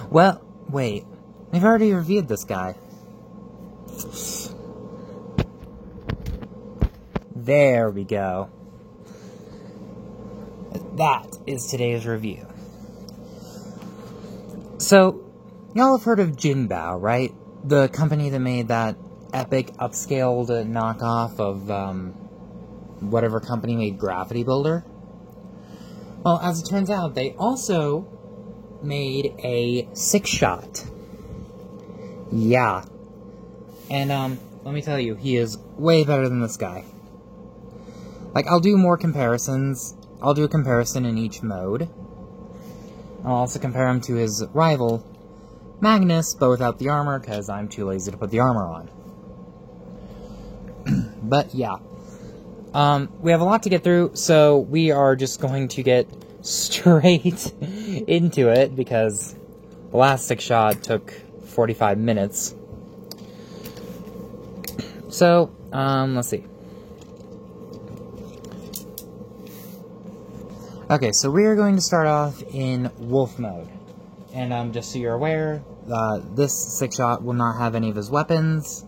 Well, wait. We've already reviewed this guy. There we go. That is today's review. So, y'all have heard of Jinbao, right? The company that made that epic upscaled knockoff of, whatever company made Gravity Builder? Well, as it turns out, they also made a 6-shot. Yeah. And, let me tell you, he is way better than this guy. Like, I'll do more comparisons. I'll do a comparison in each mode. I'll also compare him to his rival, Magnus, but without the armor, because I'm too lazy to put the armor on. But, yeah. We have a lot to get through, so we are just going to get straight into it, because the last 6-shot took 45 minutes. So, let's see. Okay, so we are going to start off in Wolf mode. And, just so you're aware, this 6-shot will not have any of his weapons.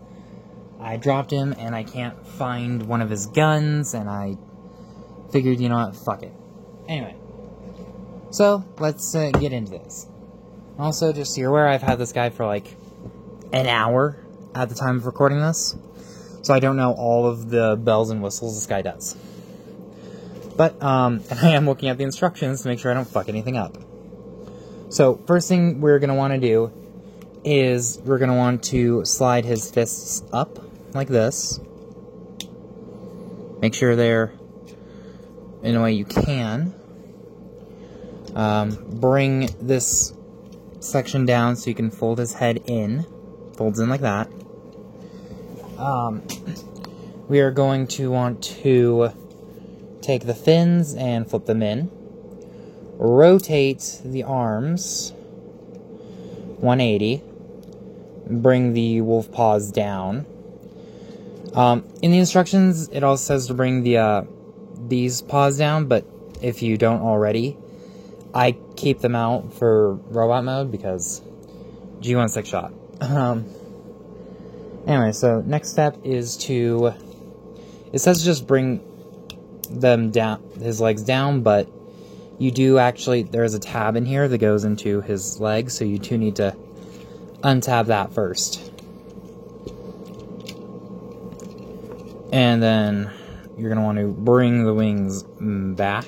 I dropped him, and I can't find one of his guns, and I figured, you know what, fuck it. Anyway. So, let's get into this. Also, just so you're aware, I've had this guy for, like, an hour at the time of recording this. So I don't know all of the bells and whistles this guy does. But, and I am looking at the instructions to make sure I don't fuck anything up. So, first thing we're going to want to do is we're going to want to slide his fists up, like this. Make sure they're in a way you can. Bring this section down so you can fold his head in. Folds in like that. We are going to want to take the fins and flip them in. Rotate the arms 180. Bring the wolf paws down. In the instructions, it also says to bring the these paws down, but if you don't already, I keep them out for robot mode because G1 6-shot. Anyway, so next step is to, it says to just bring them down, his legs down, but you do actually, there's a tab in here that goes into his legs, so you do need to untab that first. And then you're going to want to bring the wings back.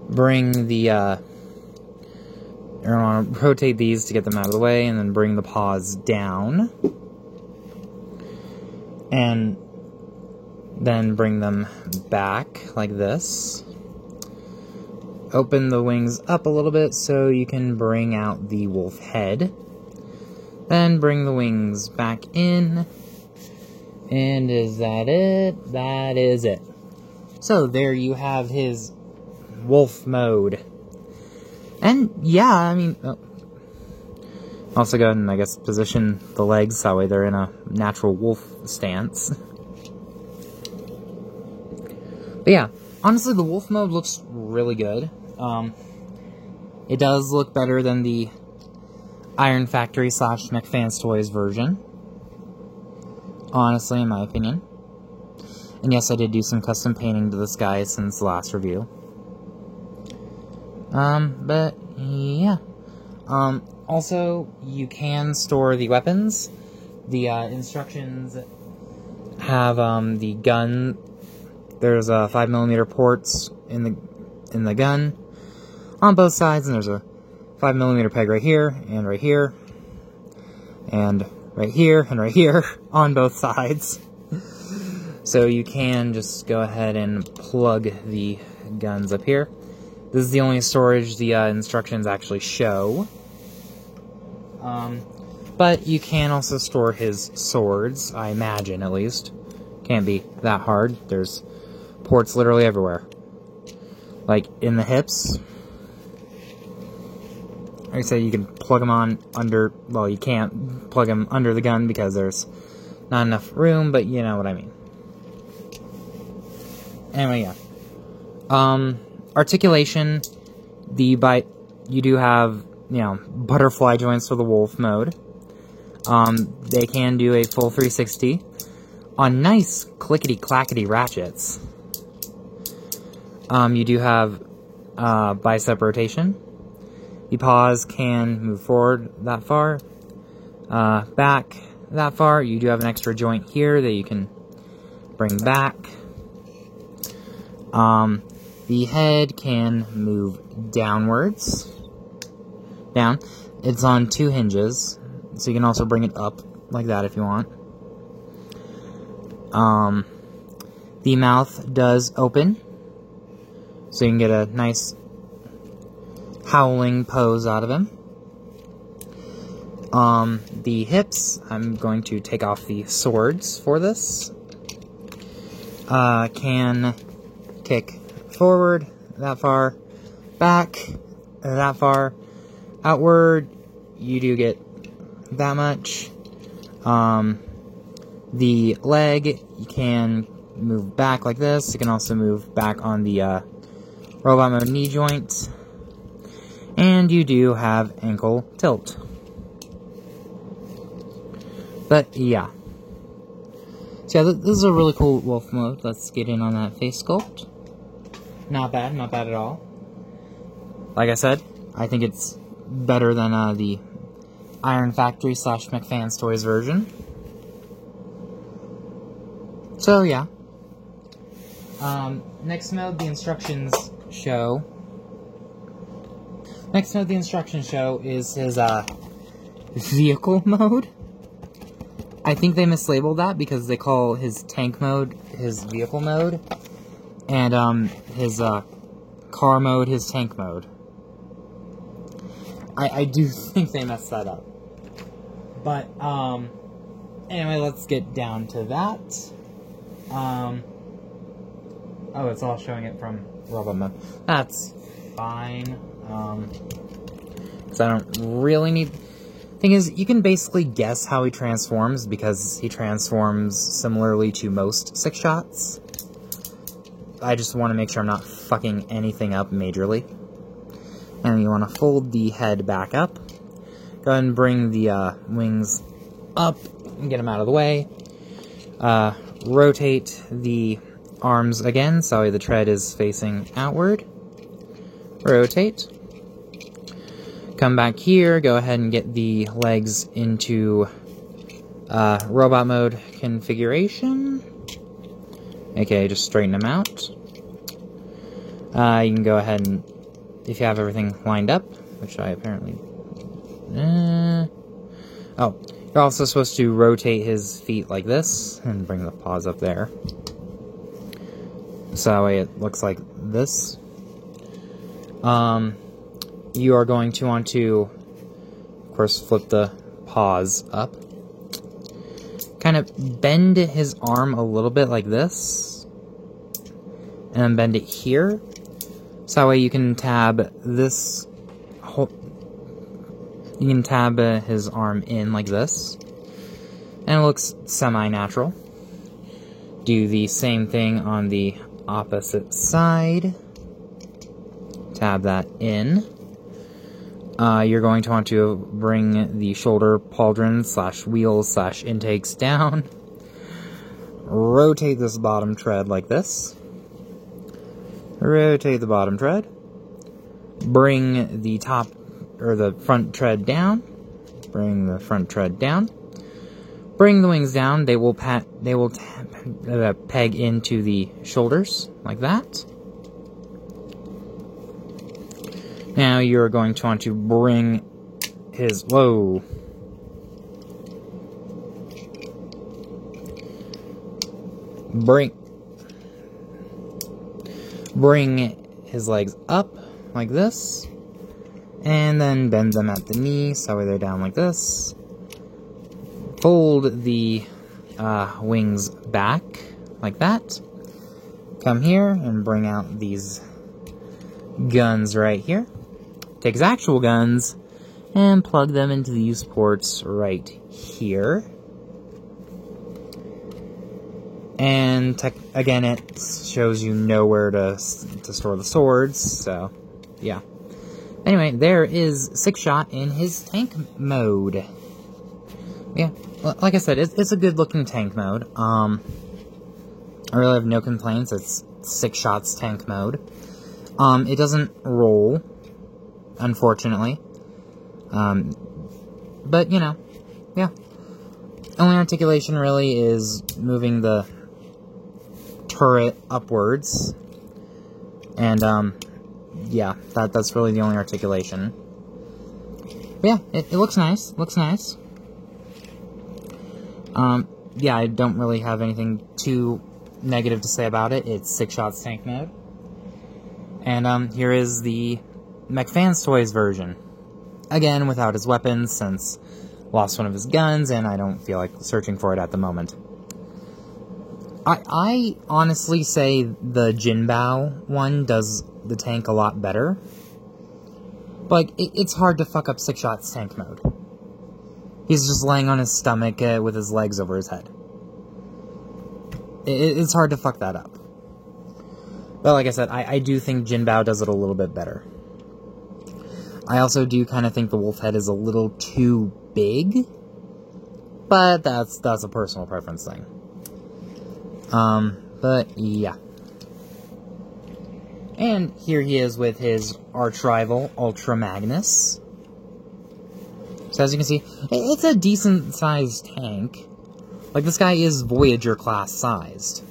Bring the, you're going to want to rotate these to get them out of the way, and then bring the paws down. And then bring them back, like this. Open the wings up a little bit so you can bring out the wolf head. Then bring the wings back in. And is that it? That is it. So there you have his wolf mode. And yeah, I mean, also go ahead and I guess position the legs that way they're in a natural wolf stance. But yeah, honestly the wolf mode looks really good. It does look better than the Iron Factory / McFans Toys version. Honestly, in my opinion. And yes, I did do some custom painting to this guy since the last review. But, yeah. Also, you can store the weapons. The, instructions have, the gun. There's, 5mm ports in the gun on both sides, and there's a 5mm peg right here, and right here, and right here, and right here, on both sides. So you can just go ahead and plug the guns up here. This is the only storage the instructions actually show. But you can also store his swords, I imagine, at least. Can't be that hard. There's ports literally everywhere. Like, in the hips. Like I said, you can plug them on under, well, you can't plug them under the gun because there's not enough room, but you know what I mean. Anyway, yeah. Articulation, you you do have, butterfly joints for the wolf mode. They can do a full 360 on nice clickety-clackety ratchets. You do have bicep rotation. The paws can move forward that far, back that far. You do have an extra joint here that you can bring back. The head can move downwards. Down. It's on 2 hinges, so you can also bring it up like that if you want. The mouth does open, so you can get a nice howling pose out of him. The hips, I'm going to take off the swords for this. Can kick forward that far, back that far, outward, you do get that much. The leg, you can move back like this. You can also move back on the robot mode knee joint. And you do have ankle tilt. But yeah. So yeah, this is a really cool wolf mode. Let's get in on that face sculpt. Not bad at all. Like I said, I think it's better than the Iron Factory / McFans Toys version. So yeah. Next mode, the instructions show. Next mode, the instruction show is his vehicle mode. I think they mislabeled that because they call his tank mode his vehicle mode, and his car mode his tank mode. I do think they messed that up. But anyway, let's get down to that. Oh, it's all showing it from robot mode. That's fine. Because I don't really need... Thing is, you can basically guess how he transforms, because he transforms similarly to most 6-shots. I just want to make sure I'm not fucking anything up majorly. And you want to fold the head back up. Go ahead and bring the wings up and get them out of the way. Rotate the arms again, so the tread is facing outward. Rotate. Come back here, go ahead and get the legs into robot mode configuration. Okay, just straighten them out. You can go ahead and, if you have everything lined up, which I apparently... Oh, you're also supposed to rotate his feet like this, and bring the paws up there. So that way it looks like this. You are going to want to, of course, flip the paws up. Kind of bend his arm a little bit like this. And then bend it here. So that way you can tab this whole... You can tab his arm in like this. And it looks semi-natural. Do the same thing on the opposite side. Tab that in. You're going to want to bring the shoulder pauldrons / wheels / intakes down. Rotate this bottom tread like this. Rotate the bottom tread. Bring the top, or the front tread down. Bring the front tread down. Bring the wings down. They will peg into the shoulders like that. Now you're going to want to bring his... Whoa. Bring his legs up like this. And then bend them at the knee, so they're down like this. Fold the wings back like that. Come here and bring out these guns right here. Take his actual guns and plug them into these ports right here. And again, it shows you nowhere to store the swords, so yeah. Anyway, there is Six Shot in his tank mode. Yeah, like I said, it's a good-looking tank mode. I really have no complaints. It's Six Shot's tank mode. It doesn't roll, unfortunately. But, you know, yeah. Only articulation really is moving the turret upwards. And, yeah, that's really the only articulation. But yeah, it looks nice. Looks nice. Yeah, I don't really have anything too negative to say about it. It's Six Shot's tank mode. And, here is the McFans Toys version. Again, without his weapons, since lost one of his guns, and I don't feel like searching for it at the moment. I honestly say the Jinbao one does the tank a lot better. Like, it's hard to fuck up Six Shot's tank mode. He's just laying on his stomach with his legs over his head. It's hard to fuck that up. But like I said, I do think Jinbao does it a little bit better. I also do kind of think the wolf head is a little too big. But that's a personal preference thing. But yeah. And here he is with his arch rival, Ultra Magnus. So as you can see, it's a decent-sized tank. Like, this guy is Voyager-class sized.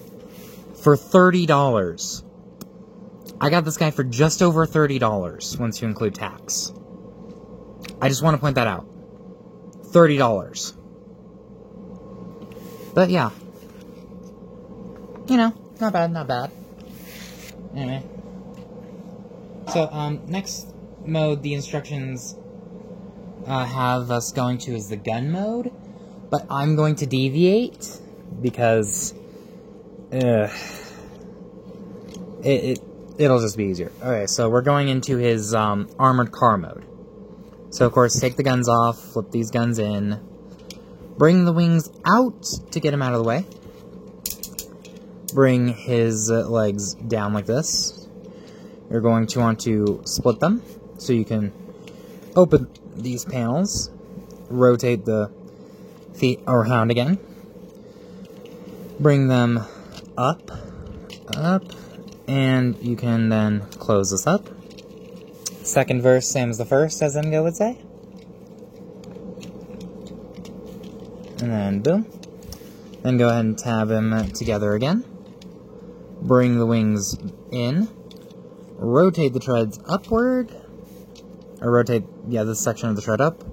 For $30. I got this guy for just over $30, once you include tax. I just want to point that out. $30. But, yeah. You know, not bad, not bad. Anyway. So, next mode, the instructions have us going to is the gun mode. But I'm going to deviate, because it'll just be easier. Okay, so we're going into his armored car mode. So, of course, take the guns off, flip these guns in, bring the wings out to get him out of the way. Bring his legs down like this. You're going to want to split them, so you can open these panels, rotate the feet around again, bring them up, and you can then close this up. Second verse, same as the first, as Engo would say. And then, boom. Then go ahead and tab them together again. Bring the wings in. Rotate the treads upward. Or rotate, yeah, this section of the tread up.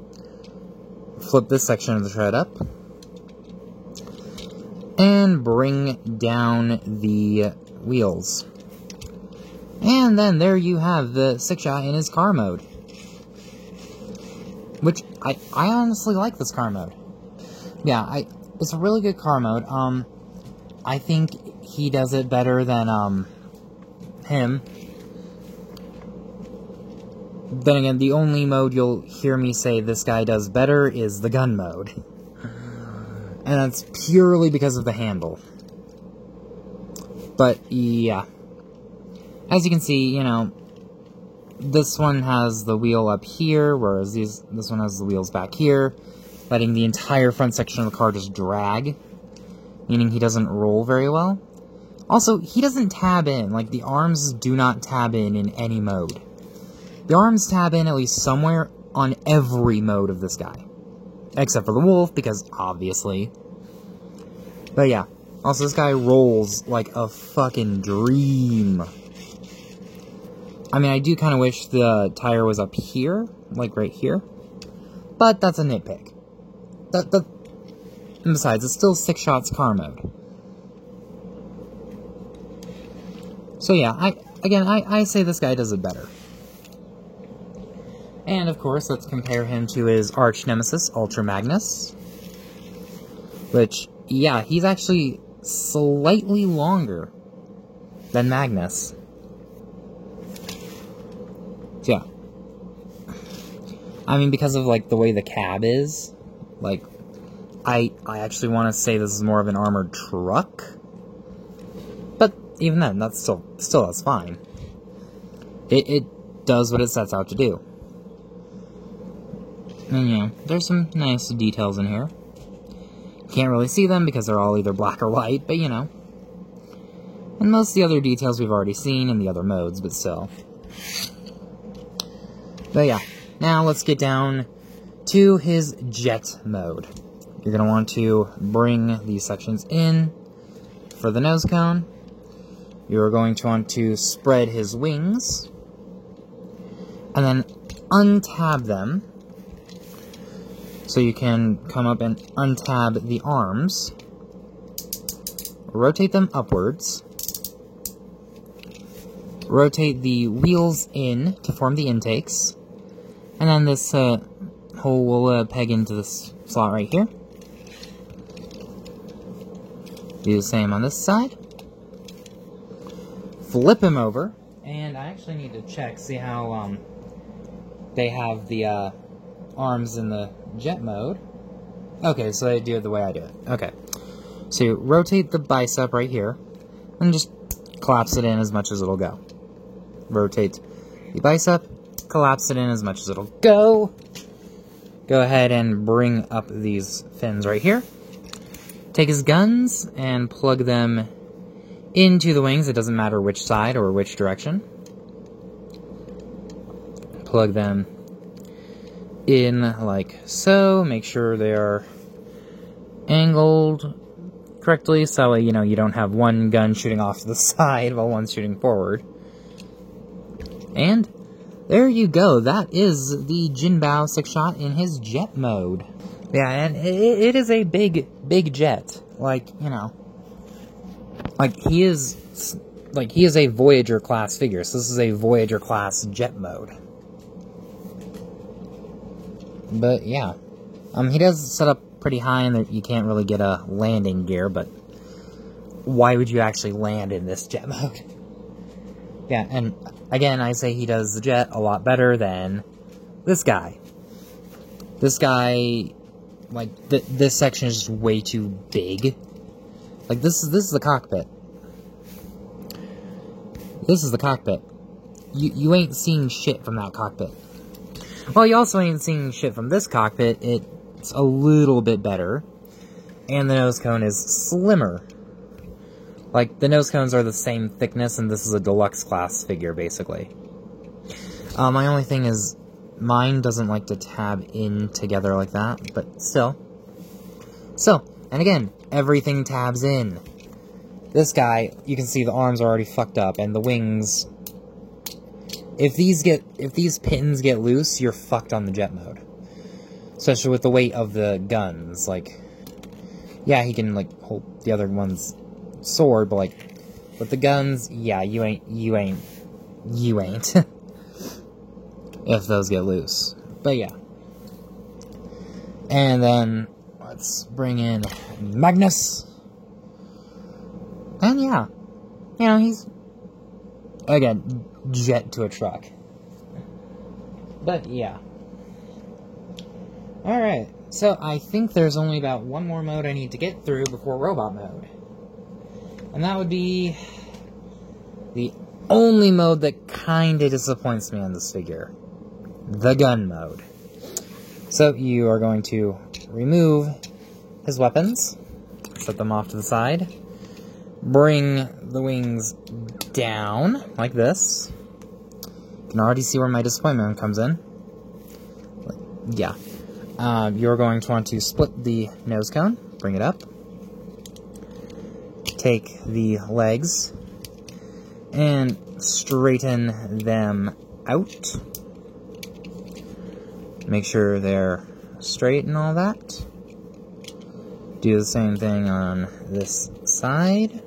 Flip this section of the tread up. And bring down the wheels. And then there you have the Six Shot in his car mode. Which, I honestly like this car mode. Yeah, it's a really good car mode. I think he does it better than, him. Then again, the only mode you'll hear me say this guy does better is the gun mode. And that's purely because of the handle. But, yeah. As you can see, you know, this one has the wheel up here, whereas this one has the wheels back here, letting the entire front section of the car just drag, meaning he doesn't roll very well. Also, he doesn't tab in. Like, the arms do not tab in any mode. The arms tab in at least somewhere on every mode of this guy. Except for the wolf, because obviously. But yeah. Also, this guy rolls like a fucking dream. I mean, I do kind of wish the tire was up here, like right here. But that's a nitpick. And besides, it's still Six Shot's car mode. So yeah, I say this guy does it better. And, of course, let's compare him to his arch nemesis, Ultra Magnus. Which, yeah, he's actually slightly longer than Magnus. So, yeah. I mean, because of, like, the way the cab is, like, I actually want to say this is more of an armored truck. But, even then, that's still that's fine. It does what it sets out to do. And yeah, there's some nice details in here. Can't really see them because they're all either black or white, but you know. And most of the other details we've already seen in the other modes, but still. But yeah, now let's get down to his jet mode. You're going to want to bring these sections in for the nose cone. You're going to want to spread his wings. And then untab them. So you can come up and untab the arms. Rotate them upwards. Rotate the wheels in to form the intakes. And then this hole will peg into this slot right here. Do the same on this side. Flip him over. And I actually need to check, see how they have the arms in the jet mode. Okay, so they do it the way I do it. Okay. So you rotate the bicep right here. And just collapse it in as much as it'll go. Rotate the bicep, collapse it in as much as it'll go. Go ahead and bring up these fins right here. Take his guns and plug them into the wings. It doesn't matter which side or which direction. Plug them in like so. Make sure they are angled correctly so you know you don't have one gun shooting off to the side while one's shooting forward. And there you go. That is the Jinbao 6-shot in his jet mode. Yeah, and it is a big jet. Like, you know, like he is a Voyager class figure. So this is a Voyager class jet mode. But yeah, he does set up pretty high, and you can't really get a landing gear. But why would you actually land in this jet mode? Yeah, and again, I say he does the jet a lot better than this guy. This guy, like, this section is just way too big. Like, this is the cockpit. This is the cockpit. You ain't seeing shit from that cockpit. Well, you also ain't seeing shit from this cockpit. It's a little bit better. And the nose cone is slimmer. Like, the nose cones are the same thickness, and this is a deluxe class figure, basically. My only thing is, mine doesn't like to tab in together like that, but still. So, and again, everything tabs in. This guy, you can see the arms are already fucked up, and the wings. If these pins get loose, you're fucked on the jet mode. Especially with the weight of the guns, like, yeah, he can, like, hold the other one's sword, but, like, with the guns, yeah, you ain't. If those get loose. But, yeah. And then, let's bring in Magnus. And, yeah. You know, he's, again, jet to a truck. But, yeah. Alright, so I think there's only about one more mode I need to get through before robot mode. And that would be the only mode that kinda disappoints me on this figure. The gun mode. So you are going to remove his weapons, set them off to the side, bring the wings down, like this. You can already see where my disappointment comes in. Yeah. You're going to want to split the nose cone, bring it up, take the legs, and straighten them out. Make sure they're straight and all that. Do the same thing on this side.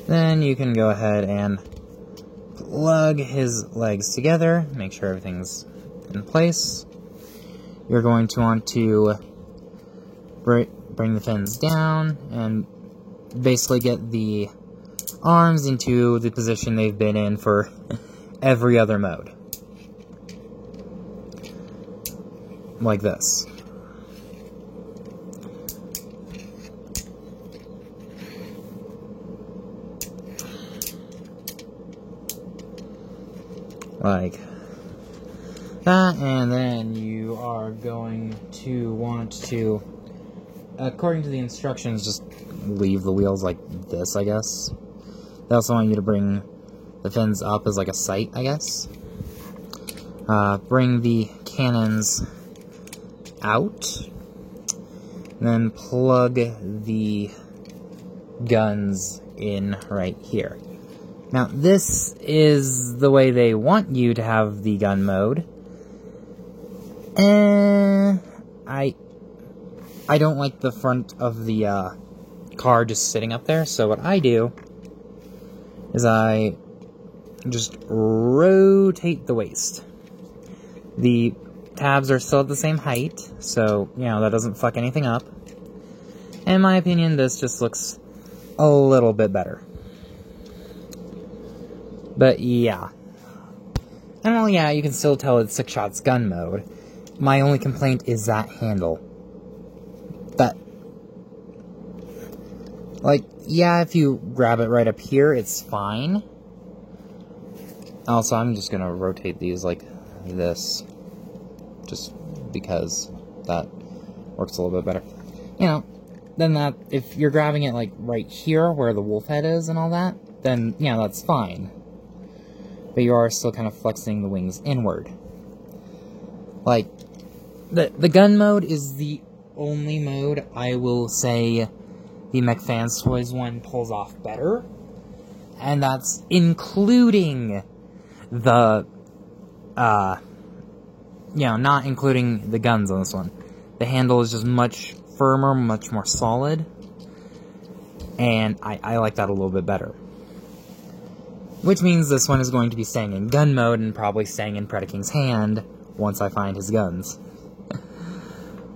Then you can go ahead and plug his legs together, make sure everything's in place. You're going to want to bring the fins down and basically get the arms into the position they've been in for every other mode. Like this. Like that, and then you are going to want to, according to the instructions, just leave the wheels like this, I guess. They also want you to bring the fins up as like a sight, I guess. Bring the cannons out. Then plug the guns in right here. Now, this is the way they want you to have the gun mode. And I don't like the front of the car just sitting up there, so what I do is I just rotate the waist. The tabs are still at the same height, so, you know, that doesn't fuck anything up. In my opinion, this just looks a little bit better. But, yeah. And, well, yeah, you can still tell it's 6 shots gun mode. My only complaint is that handle. That, like, yeah, if you grab it right up here, it's fine. Also, I'm just gonna rotate these like this. Just because that works a little bit better. You know, then that, if you're grabbing it, like, right here, where the wolf head is and all that, then, yeah, that's fine. But you are still kind of flexing the wings inward. Like, the gun mode is the only mode I will say the McFans Toys one pulls off better. And that's including the, you know, not including the guns on this one. The handle is just much firmer, much more solid. And I like that a little bit better. Which means this one is going to be staying in gun mode and probably staying in Predaking's hand once I find his guns.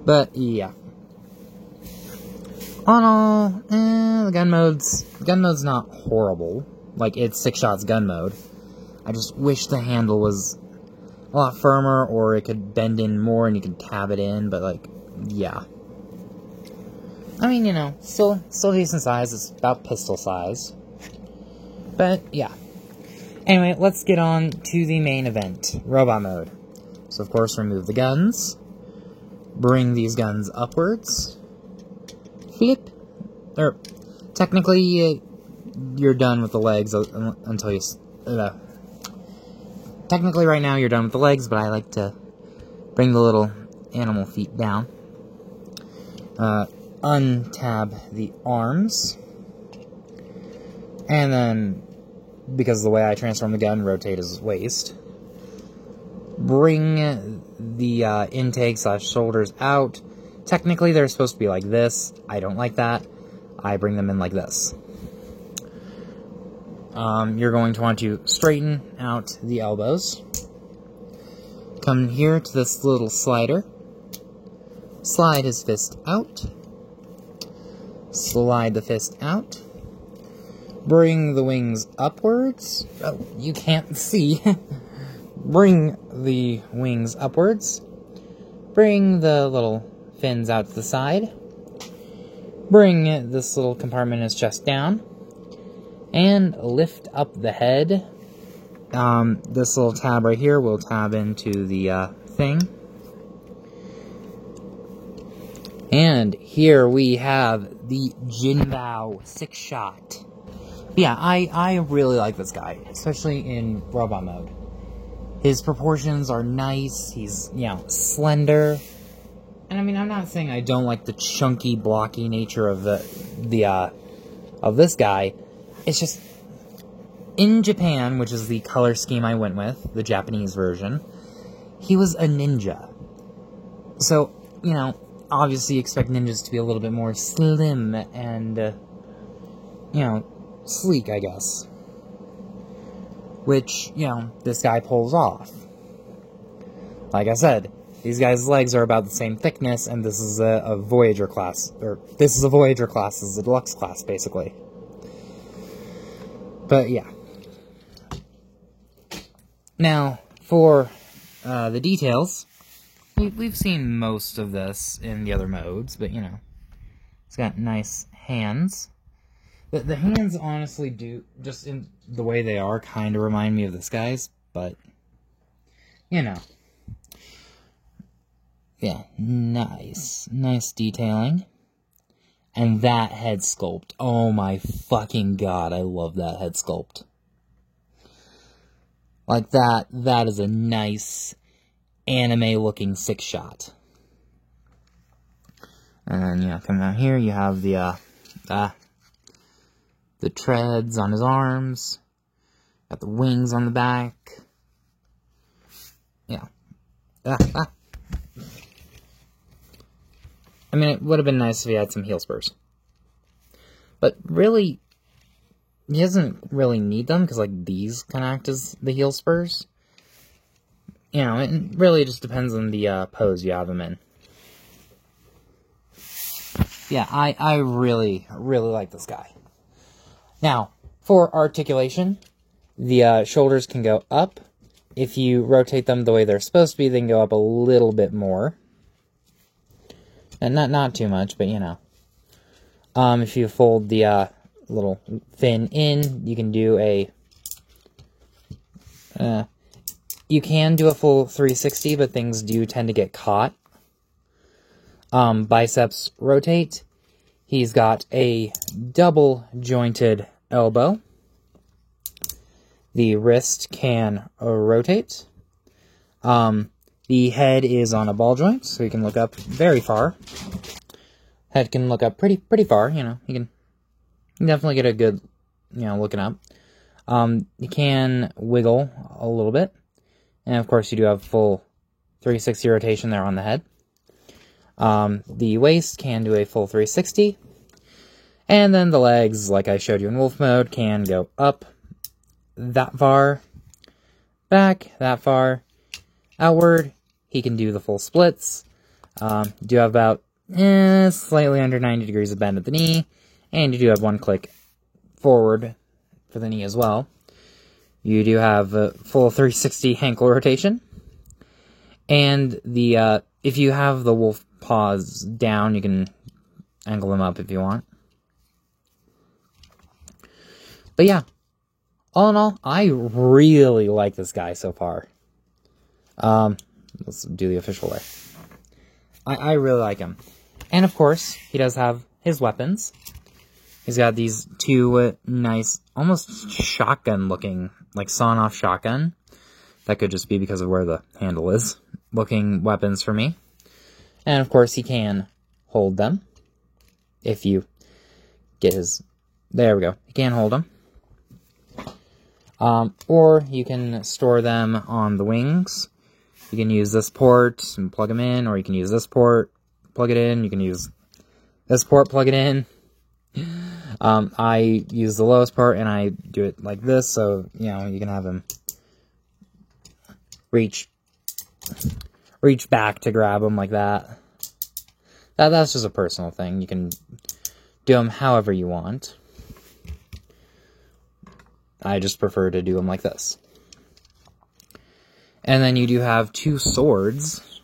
But, yeah. On all, the gun mode's not horrible. Like, it's 6 shots gun mode. I just wish the handle was a lot firmer, or it could bend in more and you could tab it in, but, like, yeah. I mean, you know, still decent size. It's about pistol size. But, yeah. Anyway, let's get on to the main event, robot mode. So, of course, remove the guns. Bring these guns upwards. Flip. Or, technically, you're done with the legs until you... technically, right now, you're done with the legs, but I like to bring the little animal feet down. Untab the arms. And then, because of the way I transform the gun, rotate his waist. Bring the intake/shoulders out. Technically, they're supposed to be like this. I don't like that. I bring them in like this. You're going to want to straighten out the elbows. Come here to this little slider. Slide his fist out. Slide the fist out. Bring the wings upwards. Oh, you can't see. Bring the wings upwards. Bring the little fins out to the side. Bring this little compartment in his chest down. And lift up the head. This little tab right here will tab into the thing. And here we have the Jinbao 6-shot. Yeah, I really like this guy, especially in robot mode. His proportions are nice, he's, you know, slender. And I mean, I'm not saying I don't like the chunky, blocky nature of of this guy. It's just, in Japan, which is the color scheme I went with, the Japanese version, he was a ninja. So, you know, obviously you expect ninjas to be a little bit more slim and, you know, sleek, I guess. Which, you know, this guy pulls off. Like I said, these guys' legs are about the same thickness, and this is a Voyager class. Or, this is a Voyager class, this is a deluxe class, basically. But, yeah. Now, for the details, we've seen most of this in the other modes, but, you know, it's got nice hands. The hands honestly do, just in the way they are, kind of remind me of this guy's, but, you know. Yeah, nice. Nice detailing. And that head sculpt. Oh my fucking god, I love that head sculpt. Like that is a nice anime-looking 6-shot. And then, yeah, coming out here, you have the treads on his arms. Got the wings on the back. Yeah. I mean, it would have been nice if he had some heel spurs. But really, he doesn't really need them, because, like, these can act as the heel spurs. You know, it really just depends on the pose you have him in. Yeah, I really, really like this guy. Now, for articulation, the shoulders can go up. If you rotate them the way they're supposed to be, they can go up a little bit more. And not too much, but you know. If you fold the little fin in, you can do a... you can do a full 360, but things do tend to get caught. Biceps rotate. He's got a double jointed elbow. The wrist can rotate. The head is on a ball joint, so you can look up very far. Head can look up pretty far, you know. You can definitely get a good, you know, looking up. You can wiggle a little bit. And of course you do have full 360 rotation there on the head. The waist can do a full 360. And then the legs, like I showed you in wolf mode, can go up that far, back that far, outward. He can do the full splits. Do have about slightly under 90 degrees of bend at the knee, and you do have one click forward for the knee as well. You do have a full 360 ankle rotation, and the if you have the wolf paws down, you can angle them up if you want. But yeah, all in all, I really like this guy so far. Let's do the official way. I really like him. And of course, he does have his weapons. He's got these two nice, almost shotgun-looking, like sawn-off shotgun. That could just be because of where the handle is. Looking weapons for me. And of course, he can hold them. If you get his... There we go. He can hold them. Or you can store them on the wings. You can use this port and plug them in, or you can use this port, plug it in. You can use this port, plug it in. I use the lowest part, and I do it like this, so, you know, you can have him reach back to grab them like that. That's just a personal thing. You can do them however you want. I just prefer to do them like this. And then you do have two swords.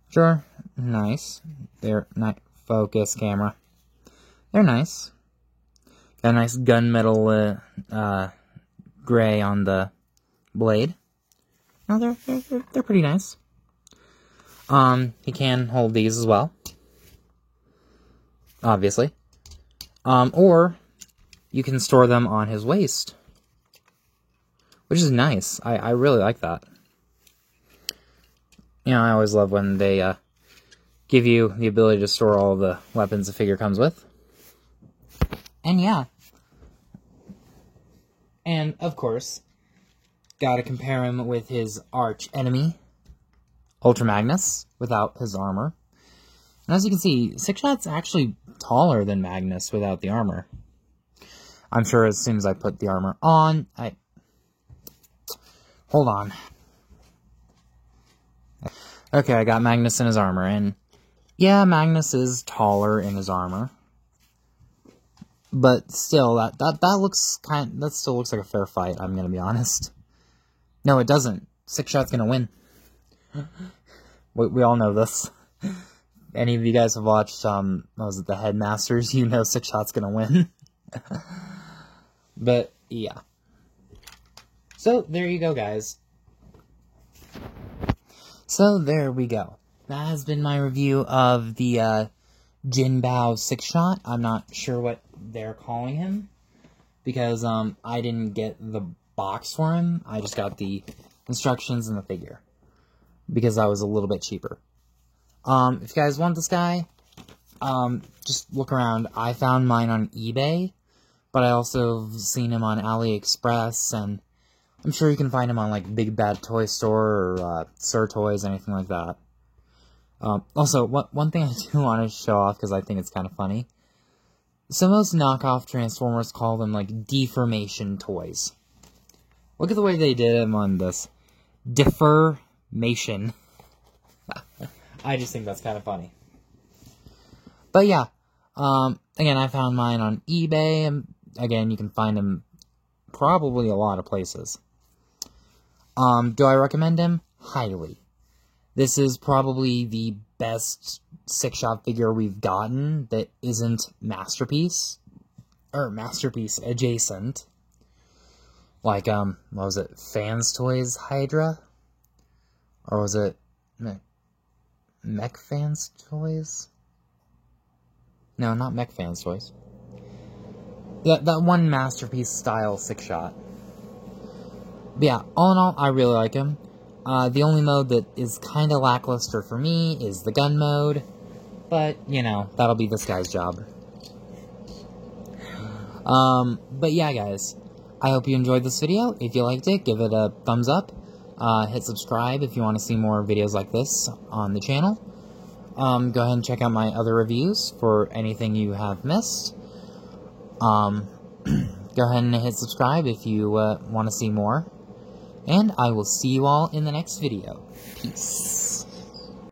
Sure, nice. They're not focus camera. They're nice. Got a nice gunmetal gray on the blade. No, they're pretty nice. He can hold these as well, obviously. Or you can store them on his waist, which is nice. I really like that. You know, I always love when they give you the ability to store all the weapons the figure comes with. And yeah. And, of course, gotta compare him with his arch enemy, Ultra Magnus, without his armor. And as you can see, Six-Shot's actually taller than Magnus without the armor. I'm sure as soon as I put the armor on, Hold on. Okay, I got Magnus in his armor, and yeah, Magnus is taller in his armor. But still, that still looks like a fair fight, I'm gonna be honest. No, it doesn't. Six-Shot's gonna win. We all know this. Any of you guys have watched, what was it, the Headmasters, you know Six-Shot's gonna win. But, yeah. So, there you go, guys. So, there we go. that has been my review of the Jinbao 6-shot. I'm not sure what they're calling him, because I didn't get the box for him. I just got the instructions and the figure, because that was a little bit cheaper. If you guys want this guy, just look around. I found mine on eBay, but I also have seen him on AliExpress, and I'm sure you can find him on, like, Big Bad Toy Store or Sir Toys, anything like that. Also, one thing I do want to show off, because I think it's kind of funny. Some of those knockoff Transformers call them, like, deformation toys. Look at the way they did them on this. Deformation. I just think that's kind of funny. But yeah, again, I found mine on eBay, and again, you can find them probably a lot of places. Do I recommend him? Highly. This is probably the best 6-shot figure we've gotten that isn't Masterpiece, or Masterpiece adjacent. Like, what was it, Fans Toys Hydra? Or was it Mech Fans Toys? No, not Mech Fans Toys. That one Masterpiece style 6-shot. But yeah, all in all, I really like him. The only mode that is kind of lackluster for me is the gun mode. But, you know, that'll be this guy's job. But yeah, guys. I hope you enjoyed this video. If you liked it, give it a thumbs up. Hit subscribe if you want to see more videos like this on the channel. Go ahead and check out my other reviews for anything you have missed. Go ahead and hit subscribe if you want to see more. And I will see you all in the next video. Peace.